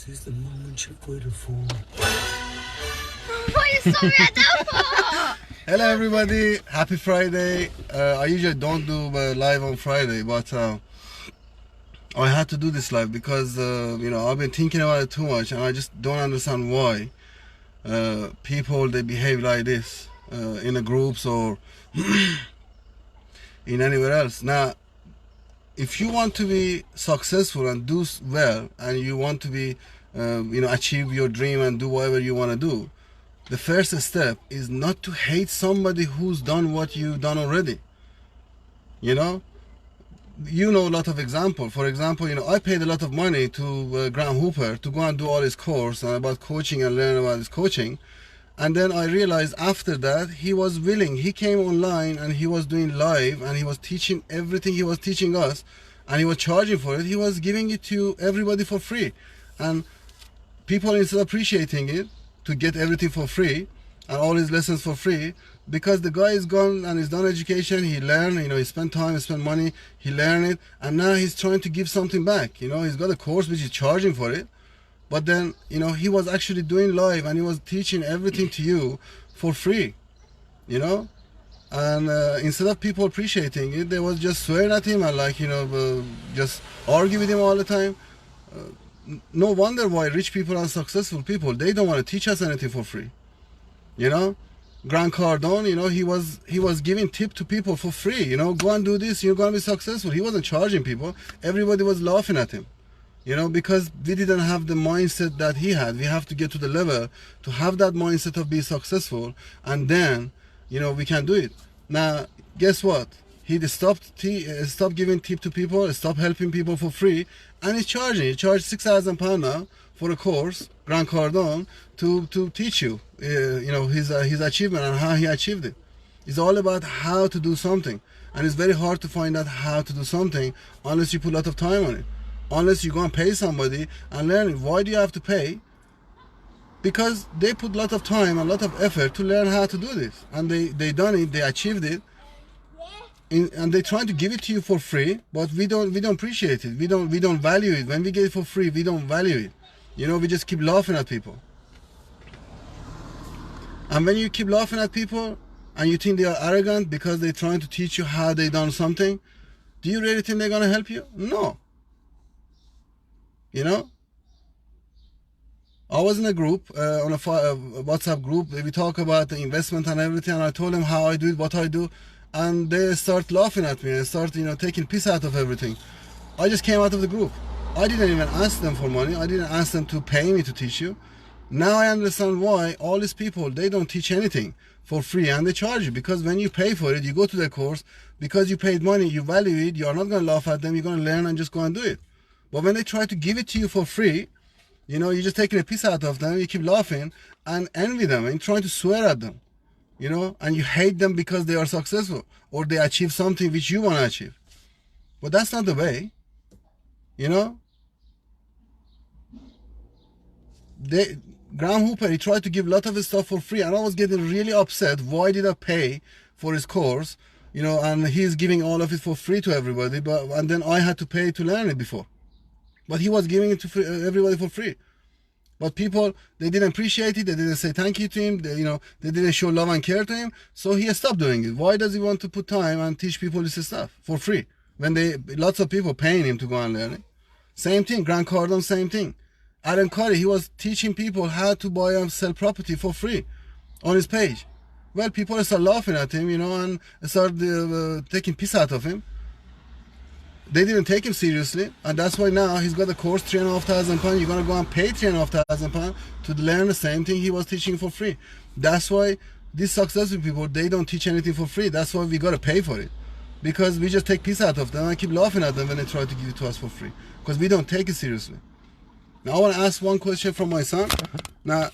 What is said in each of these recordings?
Siz de mummuncha beautiful. Why are you so red apple? Hello everybody, happy Friday. I usually don't do live on Friday, but I had to do this live because I've been thinking about it too much, and I just don't understand why people they behave like this in the groups or in anywhere else. Now, if you want to be successful and do well, and you want to be achieve your dream and do whatever you want to do, the first step is not to hate somebody who's done what you've done already. You know a lot of examples. For example, I paid a lot of money to Graham Hooper to go and do all his course about coaching and learn about his coaching. And then I realized after that he was willing. He came online and he was doing live and he was teaching everything he was teaching us, and he was charging for it. He was giving it to everybody for free, and people instead of appreciating it to get everything for free and all his lessons for free, because the guy is gone and he's done education, he learned, he spent time, he spent money, he learned it, and now he's trying to give something back. He's got a course which he's charging for it, but then he was actually doing live and he was teaching everything to you for free, and instead of people appreciating it, they was just swearing at him and just argue with him all the time. No wonder why rich people and successful people, they don't want to teach us anything for free. Grant Cardone, he was giving tip to people for free. Go and do this, you're going to be successful. He wasn't charging people. Everybody was laughing at him, because we didn't have the mindset that he had. We have to get to the level to have that mindset of being successful, and then, we can do it. Now, guess what? He stopped giving tip to people, stopped helping people for free, and he's charging. He charged £6,000 now for a course, Grant Cardone, to teach you, his achievement and how he achieved it. It's all about how to do something, and it's very hard to find out how to do something unless you put a lot of time on it. Unless you go and pay somebody and learn it. Why do you have to pay? Because they put a lot of time and a lot of effort to learn how to do this, and they done it, they achieved it. And they trying to give it to you for free, but we don't appreciate it. We don't value it. When we get it for free, we don't value it. We just keep laughing at people. And when you keep laughing at people and you think they are arrogant because they're trying to teach you how they done something, do you really think they're gonna help you? No. I was in a group, on a WhatsApp group. We talk about the investment and everything, and I told them how I do it, what I do, and they start laughing at me and start, taking piss out of everything. I just came out of the group. I didn't even ask them for money. I didn't ask them to pay me to teach you. Now I understand why all these people, they don't teach anything for free and they charge you, because when you pay for it, you go to their course, because you paid money, you value it, you are not going to laugh at them, you're going to learn and just go and do it. But when they try to give it to you for free, you're just taking a piss out of them, you keep laughing and envy them and trying to swear at them, and you hate them because they are successful or they achieve something which you want to achieve. But that's not the way, Graham Hooper, he tried to give a lot of his stuff for free, and I was getting really upset. Why did I pay for his course, and he's giving all of it for free to everybody, and then I had to pay to learn it before. But he was giving it to everybody for free. But people, they didn't appreciate it. They didn't say thank you to him. They didn't show love and care to him. So he stopped doing it. Why does he want to put time and teach people this stuff for free when lots of people paying him to go and learn it? Same thing. Grant Cardone, same thing. Aaron Curry, he was teaching people how to buy and sell property for free on his page. Well, people start laughing at him, and start taking piss out of him. They didn't take him seriously, and that's why now he's got a course, £3,500. You're gonna go and pay £3,500 to learn the same thing he was teaching for free. That's why these successful people, they don't teach anything for free. That's why we gotta pay for it, because we just take piss out of them and keep laughing at them when they try to give it to us for free, because we don't take it seriously. Now I want to ask one question from my son. Now,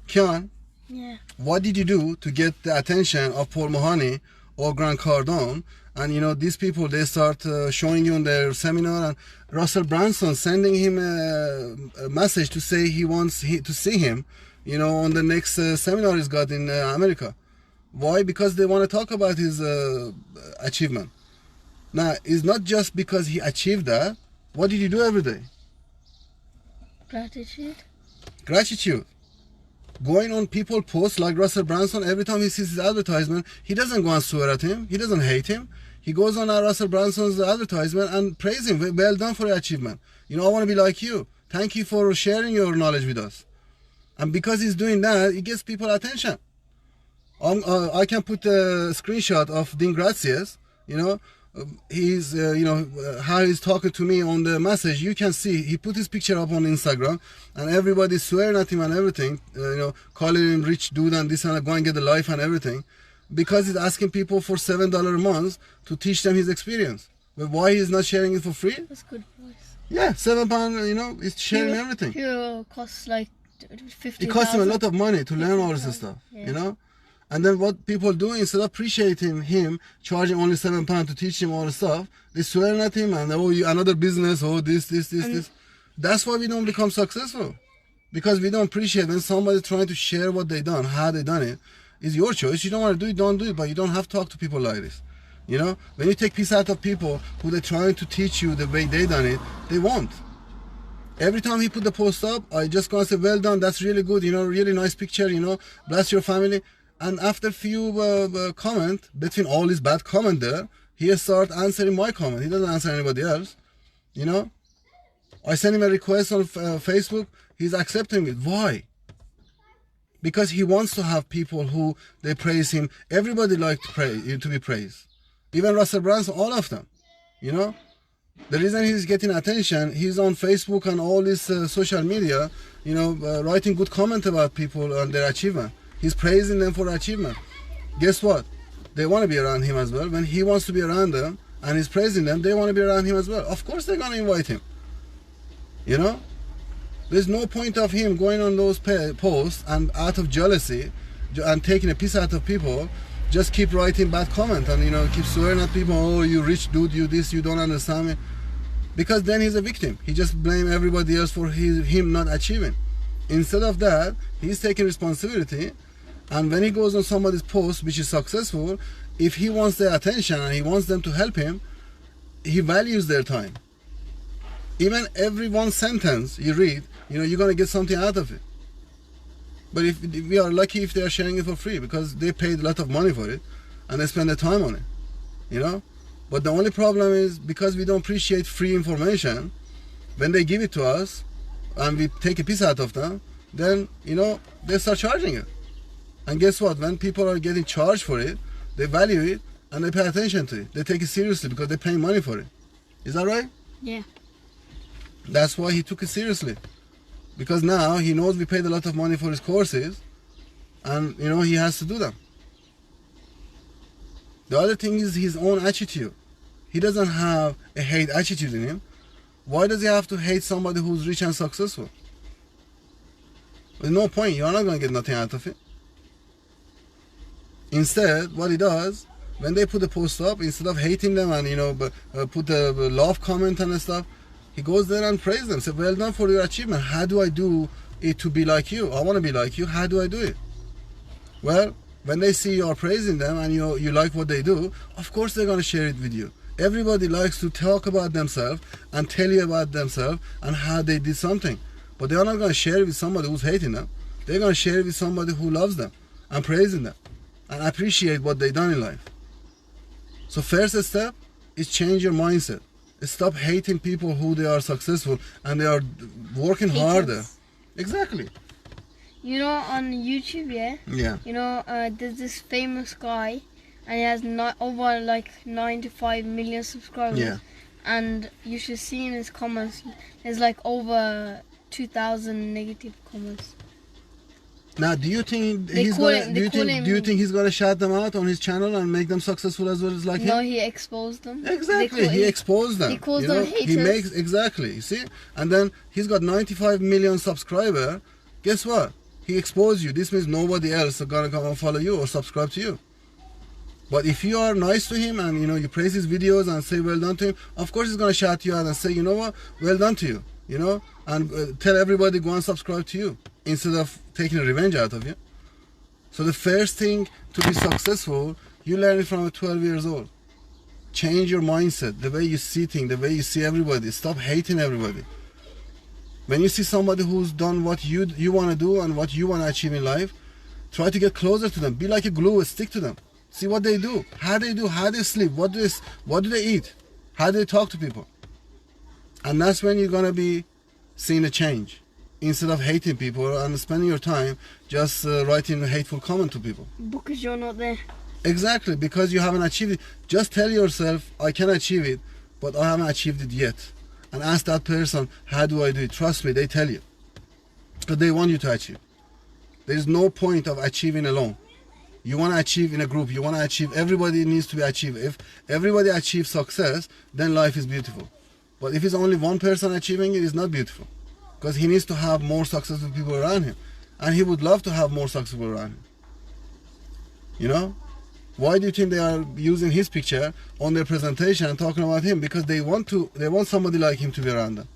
Kian, Yeah. what did you do to get the attention of Paul Mahoney or Grant Cardone? And these people, they start showing you in their seminar, and Russell Brunson sending him a message to say he wants to see him, on the next seminar he's got in America. Why? Because they want to talk about his achievement. Now, it's not just because he achieved that. What did he do every day? Gratitude. Gratitude. Going on people posts like Russell Brunson, every time he sees his advertisement, he doesn't go and swear at him. He doesn't hate him. He goes on Russell Brunson's advertisement and praise him. Well done for your achievement. You know, I want to be like you. Thank you for sharing your knowledge with us. And because he's doing that, it gets people attention. I can put a screenshot of Dean Gracias, you know, he's, how he's talking to me on the message. You can see he put his picture up on Instagram and everybody's swearing at him and everything, calling him rich dude and this and that, go and get a life and everything, because he's asking people for $7 a month to teach them his experience. But why he's not sharing it for free? That's good price. Yeah, £7, he's sharing everything. Pure costs like 50. It costs him a lot of money to learn all this stuff, yeah. And then what people do, instead of appreciating him, charging only £7 to teach him all the stuff, they swearing at him and, oh, you, another business, oh, this. That's why we don't become successful. Because we don't appreciate when somebody's trying to share what they done, how they done it. It's your choice. You don't want to do it, don't do it. But you don't have to talk to people like this. When you take piece out of people who they're trying to teach you the way they done it, they won't. Every time he put the post up, I just gonna say, well done, that's really good, really nice picture, bless your family. And after few comment, between all his bad comment there, he start answering my comment. He doesn't answer anybody else, I send him a request on Facebook, he's accepting it. Why? Because he wants to have people who they praise him. Everybody likes to be praised. Even Russell Brunson, all of them, The reason he's getting attention, he's on Facebook and all this social media, writing good comment about people and their achievement. He's praising them for achievement. Guess what? They want to be around him as well. When he wants to be around them and he's praising them, they want to be around him as well. Of course they're going to invite him. There's no point of him going on those posts and out of jealousy and taking a piece out of people, just keep writing bad comment and keep swearing at people, oh, you rich dude, you this, you don't understand me. Because then he's a victim. He just blame everybody else for him not achieving. Instead of that, he's taking responsibility, and when he goes on somebody's post which is successful, if he wants their attention and he wants them to help him, he values their time. Even every one sentence you read, you're going to get something out of it. But if we are lucky if they are sharing it for free, because they paid a lot of money for it and they spend their time on it, But the only problem is, because we don't appreciate free information, when they give it to us and we take a piece out of them, then they start charging it. And guess what? When people are getting charged for it, they value it and they pay attention to it. They take it seriously because they're paying money for it. Is that right? Yeah. That's why he took it seriously. Because now he knows we paid a lot of money for his courses, and he has to do them. The other thing is his own attitude. He doesn't have a hate attitude in him. Why does he have to hate somebody who's rich and successful? There's no point. You're not going to get nothing out of it. Instead, what he does, when they put the post up, instead of hating them and put a love comment and stuff, he goes there and praises them. Say, well done for your achievement. How do I do it to be like you? I want to be like you. How do I do it? Well, when they see you are praising them and you like what they do, of course they're going to share it with you. Everybody likes to talk about themselves and tell you about themselves and how they did something. But they're not going to share it with somebody who's hating them. They're going to share it with somebody who loves them and praising them and appreciate what they've done in life. So first step is change your mindset. Stop hating people who they are successful and they are working harder. Exactly. On YouTube, Yeah. There's this famous guy, and he has over like 95 million subscribers. Yeah. And you should see in his comments, there's like over 2,000 negative comments. Now, do you think They he's call gonna? him- Do they you call think? him- Do you think he's gonna shout them out on his channel and make them successful as well as like No, him? he exposed them. Exactly, he exposed them. He calls you them know? He haters. makes exactly. You see, and then he's got 95 million subscriber. Guess what? He exposed you. This means nobody else is gonna come and follow you or subscribe to you. But if you are nice to him and you praise his videos and say well done to him, of course he's gonna shout you out and say, you know what, well done to you. And tell everybody go and subscribe to you instead of taking revenge out of you. So the first thing to be successful, you learn it from 12 years old. Change your mindset, the way you see things, the way you see everybody. Stop hating everybody. When you see somebody who's done what you want to do and what you want to achieve in life, try to get closer to them. Be like a glue, stick to them. See what they do, how they sleep, what do they eat, how do they talk to people. And that's when you're gonna be seeing a change. Instead of hating people and spending your time just writing a hateful comment to people. Because you're not there. Exactly, because you haven't achieved it. Just tell yourself, I can achieve it, but I haven't achieved it yet. And ask that person, how do I do it? Trust me, they tell you. Because they want you to achieve. There is no point of achieving alone. You want to achieve in a group. You want to achieve, everybody needs to be achieved. If everybody achieves success, then life is beautiful. But if it's only one person achieving it, it's not beautiful. Because he needs to have more successful people around him. And he would love to have more successful around him. You know? Why do you think they are using his picture on their presentation and talking about him? Because they want somebody like him to be around them.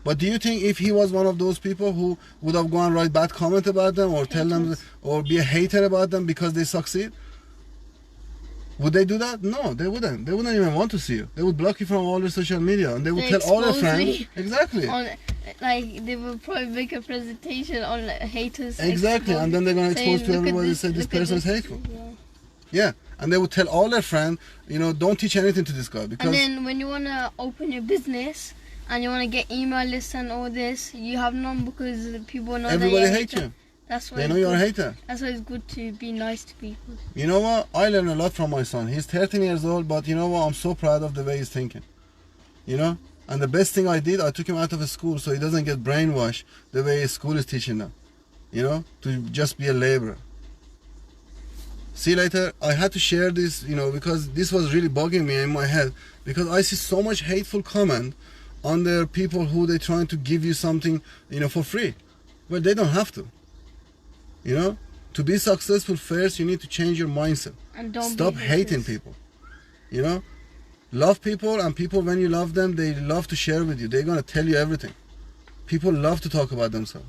But do you think if he was one of those people who would have gone write bad comment about them or tell them or be a hater about them because they succeed? Would they do that? No, they wouldn't. They wouldn't even want to see you. They would block you from all their social media and they would tell all their friends. Exactly. Like they will probably make a presentation on haters. Exactly, and then they're gonna expose to everybody and say this person is hateful. Yeah, and they would tell all their friends, don't teach anything to this guy because. And then when you wanna open your business and you wanna get email lists and all this, you have none because people know everybody that you're hates you. That's why they know you're a hater. That's why it's good to be nice to people. You know what? I learn a lot from my son. He's 13 years old, but you know what? I'm so proud of the way he's thinking. And the best thing I did, I took him out of his school so he doesn't get brainwashed the way his school is teaching them. To just be a laborer. See you later. I had to share this, because this was really bugging me in my head because I see so much hateful comment on the people who they're trying to give you something, for free. Well, they don't have to. To be successful first, you need to change your mindset. And don't stop hating people. Love people, and people, when you love them, they love to share with you. They're going to tell you everything. People love to talk about themselves.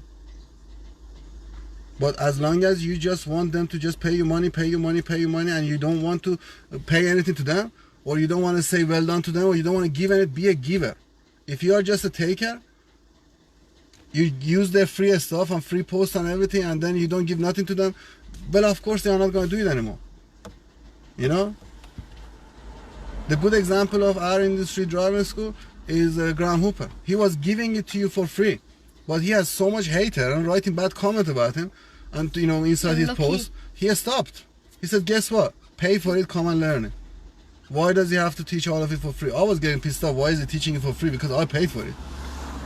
But as long as you just want them to just pay you money, and you don't want to pay anything to them, or you don't want to say well done to them, or you don't want to give anything, be a giver. If you are just a taker, you use their free stuff and free posts and everything, and then you don't give nothing to them, well, of course, they are not going to do it anymore. The good example of our industry driving school is Graham Hooper. He was giving it to you for free, but he has so much hater and writing bad comment about him, and inside his post, he has stopped. He said, guess what? Pay for it, come and learn it. Why does he have to teach all of it for free? I was getting pissed off. Why is he teaching it for free? Because I paid for it.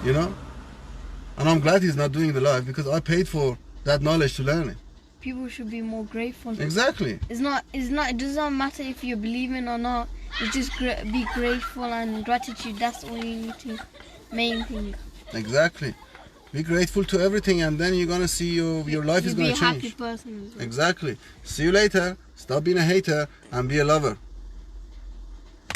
And I'm glad he's not doing the live because I paid for that knowledge to learn it. People should be more grateful. Exactly. It doesn't matter if you believe in or not. It's just be grateful and gratitude. That's all you need to, main thing. Exactly. Be grateful to everything, and then you're gonna see your life is gonna change. Be a happy person as well. Exactly. See you later. Stop being a hater and be a lover.